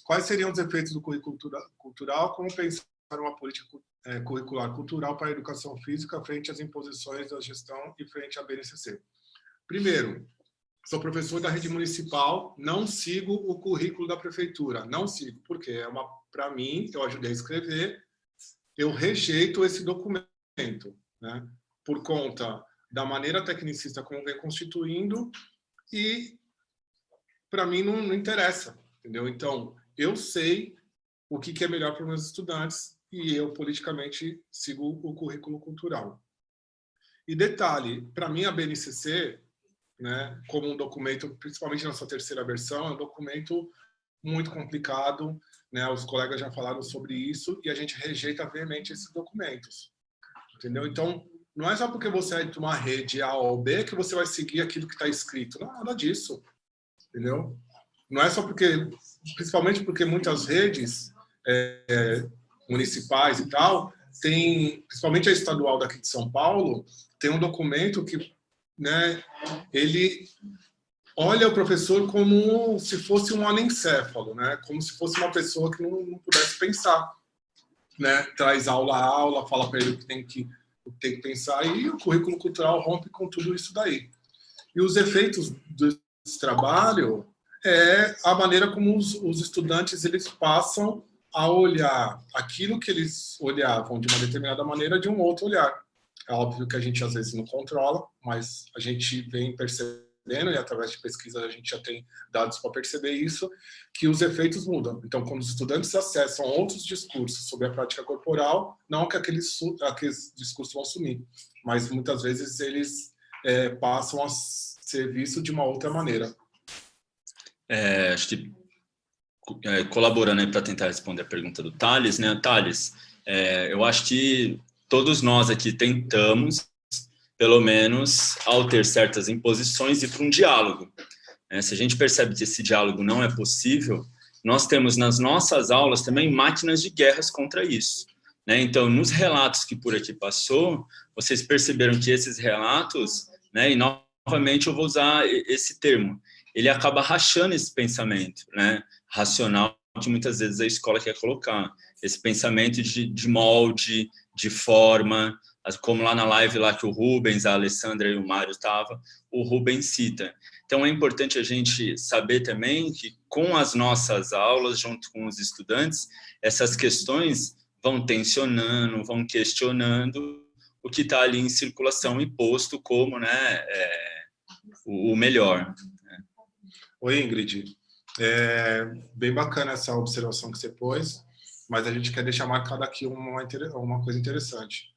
Quais seriam os efeitos do currículo cultural? Como pensar uma política curricular cultural para a educação física frente às imposições da gestão e frente à BNCC? Primeiro, sou professor da rede municipal, não sigo o currículo da prefeitura. Não sigo, porque para mim, eu ajudei a escrever, eu rejeito esse documento, né, por conta da maneira tecnicista como vem constituindo e, para mim, não interessa, entendeu? Então, eu sei o que é melhor para os meus estudantes e eu, politicamente, sigo o currículo cultural. E detalhe, para mim, a BNCC, né, como um documento, principalmente na sua terceira versão, é um documento muito complicado, né? Os colegas já falaram sobre isso e a gente rejeita veemente esses documentos, entendeu? Então, não é só porque você é de uma rede A ou B que você vai seguir aquilo que está escrito. Não, nada disso, entendeu? Não é só porque, principalmente porque muitas redes municipais e tal, tem, principalmente a estadual daqui de São Paulo, tem um documento que, né, ele olha o professor como se fosse um anencéfalo, né? Como se fosse uma pessoa que não pudesse pensar, né? Traz aula a aula, fala para ele o que tem que pensar, e o currículo cultural rompe com tudo isso daí. E os efeitos desse trabalho é a maneira como os estudantes eles passam a olhar aquilo que eles olhavam de uma determinada maneira de um outro olhar. É óbvio que a gente às vezes não controla, mas a gente vem percebendo, e através de pesquisa a gente já tem dados para perceber isso, que os efeitos mudam. Então, quando os estudantes acessam outros discursos sobre a prática corporal, não que aqueles discursos vão sumir, mas muitas vezes eles passam a ser vistos de uma outra maneira. Acho que colaborando para tentar responder a pergunta do Thales, né? Thales, eu acho que todos nós aqui tentamos pelo menos, ao ter certas imposições, ir para um diálogo. Se a gente percebe que esse diálogo não é possível, nós temos nas nossas aulas também máquinas de guerras contra isso. Então, nos relatos que por aqui passou, vocês perceberam que esses relatos, e novamente eu vou usar esse termo, ele acaba rachando esse pensamento racional que muitas vezes a escola quer colocar. Esse pensamento de molde, de forma, como lá na live lá que o Rubens, a Alessandra e o Mário estavam, o Rubens cita. Então, é importante a gente saber também que, com as nossas aulas, junto com os estudantes, essas questões vão tensionando, vão questionando o que está ali em circulação e posto como o melhor. Oi, Ingrid. Bem bacana essa observação que você pôs, mas a gente quer deixar marcado aqui uma coisa interessante.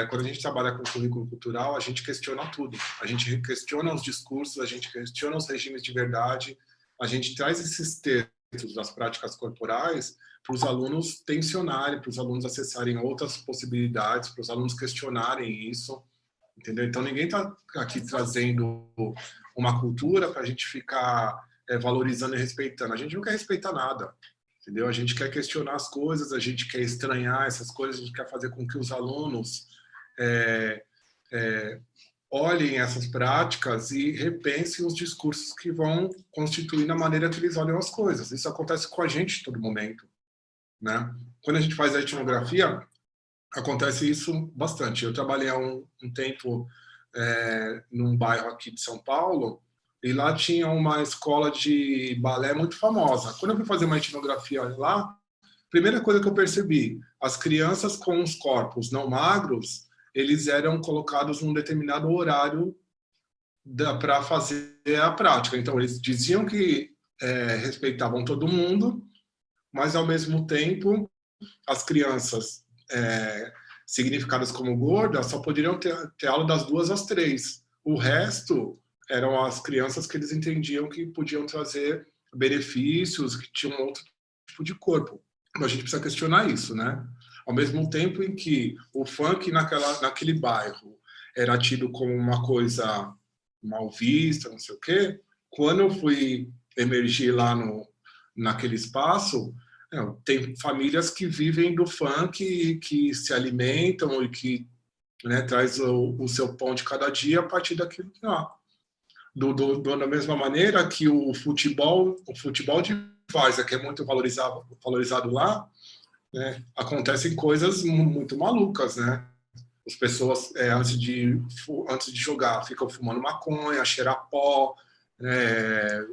Quando a gente trabalha com currículo cultural, a gente questiona tudo. A gente questiona os discursos, a gente questiona os regimes de verdade, a gente traz esses textos das práticas corporais para os alunos tensionarem, para os alunos acessarem outras possibilidades, para os alunos questionarem isso, entendeu? Então, ninguém está aqui trazendo uma cultura para a gente ficar valorizando e respeitando. A gente não quer respeitar nada, entendeu? A gente quer questionar as coisas, a gente quer estranhar essas coisas, a gente quer fazer com que os alunos olhem essas práticas e repensem os discursos que vão constituir na maneira que eles olham as coisas. Isso acontece com a gente em todo momento, Quando a gente faz a etnografia, acontece isso bastante. Eu trabalhei há um tempo num bairro aqui de São Paulo, e lá tinha uma escola de balé muito famosa. Quando eu fui fazer uma etnografia lá, a primeira coisa que eu percebi, as crianças com os corpos não magros, eles eram colocados num determinado horário para fazer a prática. Então, eles diziam que respeitavam todo mundo, mas, ao mesmo tempo, as crianças significadas como gordas só poderiam ter aula das 2 às 3. O resto eram as crianças que eles entendiam que podiam trazer benefícios, que tinham outro tipo de corpo. Então, a gente precisa questionar isso, Ao mesmo tempo em que o funk naquele bairro era tido como uma coisa mal vista, não sei o quê, quando eu fui emergir lá naquele espaço, tem famílias que vivem do funk, que se alimentam e que traz o seu pão de cada dia a partir daquilo que da mesma maneira que o futebol de várzea, que é muito valorizado lá, acontecem coisas muito malucas, As pessoas, antes de jogar, ficam fumando maconha, cheiram pó,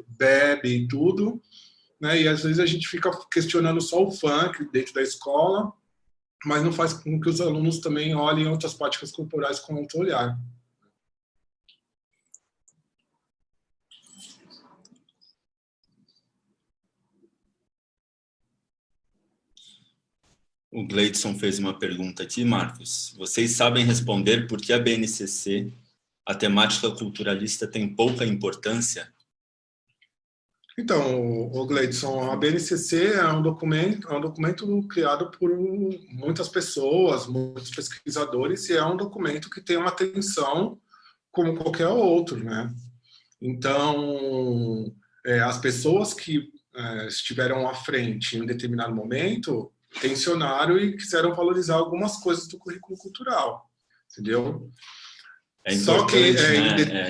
bebe e tudo, e às vezes a gente fica questionando só o funk dentro da escola, mas não faz com que os alunos também olhem outras práticas corporais com outro olhar. O Gleidson fez uma pergunta aqui, Marcos. Vocês sabem responder por que a BNCC, a temática culturalista, tem pouca importância? Então, o Gleidson, a BNCC é um documento criado por muitas pessoas, muitos pesquisadores, e é um documento que tem uma atenção como qualquer outro, Então, as pessoas que estiveram à frente em um determinado momento tensionaram e quiseram valorizar algumas coisas do currículo cultural, entendeu? Só que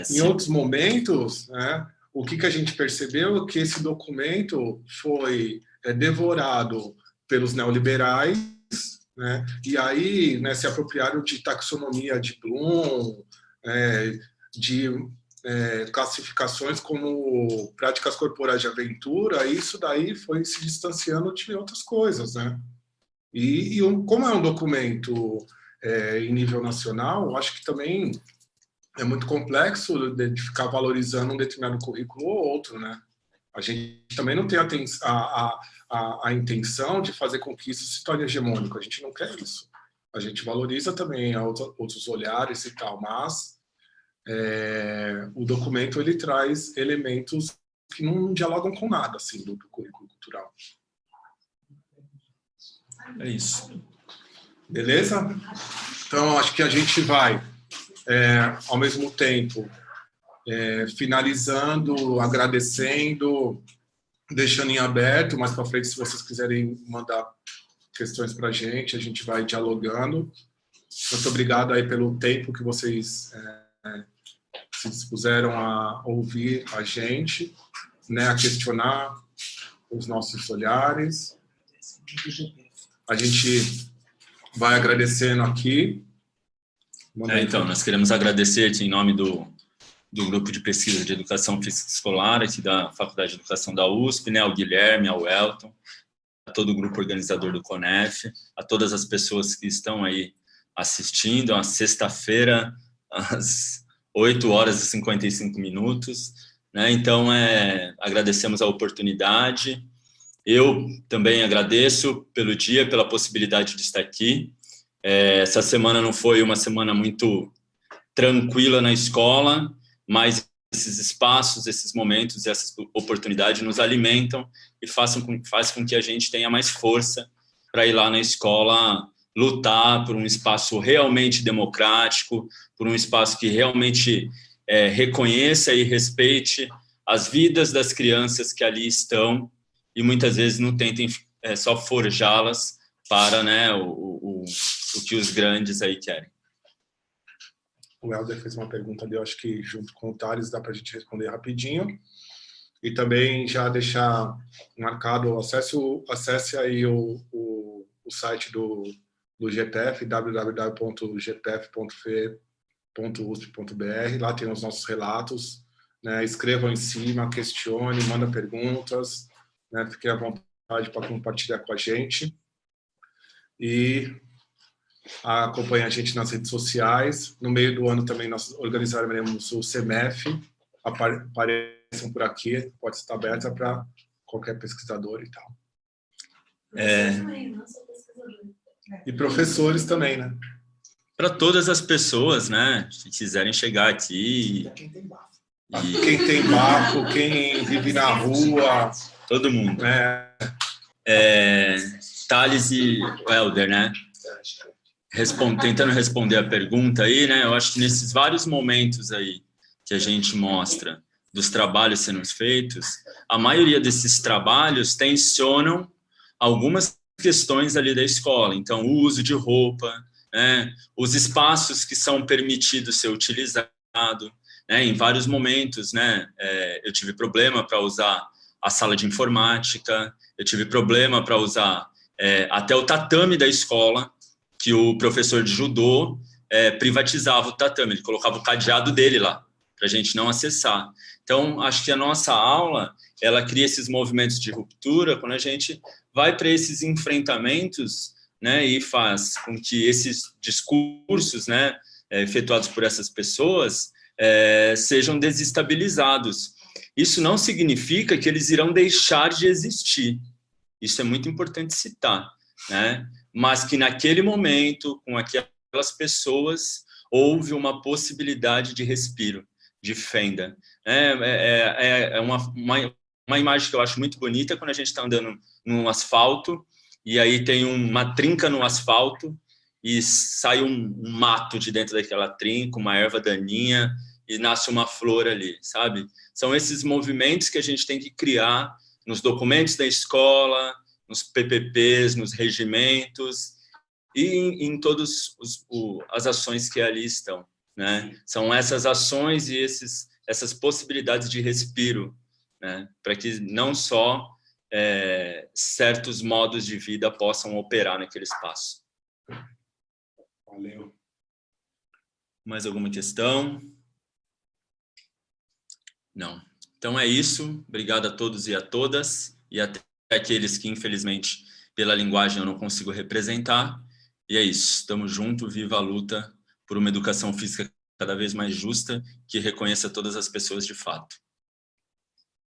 em outros momentos, o que a gente percebeu é que esse documento foi devorado pelos neoliberais, e aí se apropriaram de taxonomia de Bloom, de classificações como práticas corporais de aventura, e isso daí foi se distanciando de outras coisas, E como é um documento em nível nacional, acho que também é muito complexo de ficar valorizando um determinado currículo ou outro, A gente também não tem a intenção de fazer com que isso se torne hegemônico, a gente não quer isso. A gente valoriza também outros olhares e tal, mas o documento ele traz elementos que não dialogam com nada assim, do currículo cultural. É isso. Beleza? Então, acho que a gente vai ao mesmo tempo, finalizando, agradecendo, deixando em aberto, mais para frente, se vocês quiserem mandar questões para a gente vai dialogando. Muito obrigado aí pelo tempo que vocês se dispuseram a ouvir a gente, né, a questionar os nossos olhares. A gente vai agradecendo aqui. Então, nós queremos agradecer em nome do Grupo de Pesquisa de Educação Física Escolar, aqui da Faculdade de Educação da USP, né, ao Guilherme, ao Elton, a todo o grupo organizador do CONEF, a todas as pessoas que estão aí assistindo, a sexta-feira, às 8h55, né? Então, agradecemos a oportunidade. Eu também agradeço pelo dia, pela possibilidade de estar aqui. Essa semana não foi uma semana muito tranquila na escola, mas esses espaços, esses momentos, essas oportunidades nos alimentam e faz com que a gente tenha mais força para ir lá na escola lutar por um espaço realmente democrático, por um espaço que realmente reconheça e respeite as vidas das crianças que ali estão e muitas vezes não tentem só forjá-las para, né, o que os grandes aí querem. O Helder fez uma pergunta ali, eu acho que junto com o Thales dá para a gente responder rapidinho. E também já deixar marcado, acesse aí o site do GPF, www.gpf.fe.usp.br, lá tem os nossos relatos, né? Escrevam em cima, questione, manda perguntas, né? Fiquem à vontade para compartilhar com a gente. E acompanhe a gente nas redes sociais. No meio do ano também nós organizaremos o CEMEF. Apareçam por aqui, pode estar aberta para qualquer pesquisador e tal. E professores também, né? Para todas as pessoas, né, que quiserem chegar aqui. Quem tem bafo, quem vive na rua. Todo mundo. Thales e Helder, né? Tentando responder a pergunta aí, né? Eu acho que nesses vários momentos aí que a gente mostra dos trabalhos sendo feitos, a maioria desses trabalhos tensionam algumas questões ali da escola. Então, o uso de roupa, né? Os espaços que são permitidos ser utilizados, né? Em vários momentos, né? Eu tive problema para usar a sala de informática, eu tive problema para usar até o tatame da escola, que o professor de judô privatizava o tatame, ele colocava o cadeado dele lá, para a gente não acessar. Então, acho que a nossa aula, ela cria esses movimentos de ruptura quando a gente vai para esses enfrentamentos, né, e faz com que esses discursos, né, efetuados por essas pessoas sejam desestabilizados. Isso não significa que eles irão deixar de existir. Isso é muito importante citar, né? Mas que naquele momento, com aquelas pessoas, houve uma possibilidade de respiro, de fenda. É uma imagem que eu acho muito bonita quando a gente está andando no asfalto e aí tem uma trinca no asfalto e sai um mato de dentro daquela trinca, uma erva daninha e nasce uma flor ali, sabe? São esses movimentos que a gente tem que criar nos documentos da escola, nos PPPs, nos regimentos e em todas as ações que ali estão, né? São essas ações e essas possibilidades de respiro, né? Para que não só certos modos de vida possam operar naquele espaço. Valeu. Mais alguma questão? Não. Então é isso. Obrigado a todos e a todas e até aqueles que, infelizmente, pela linguagem eu não consigo representar. E é isso. Estamos juntos. Viva a luta por uma educação física cada vez mais justa, que reconheça todas as pessoas de fato.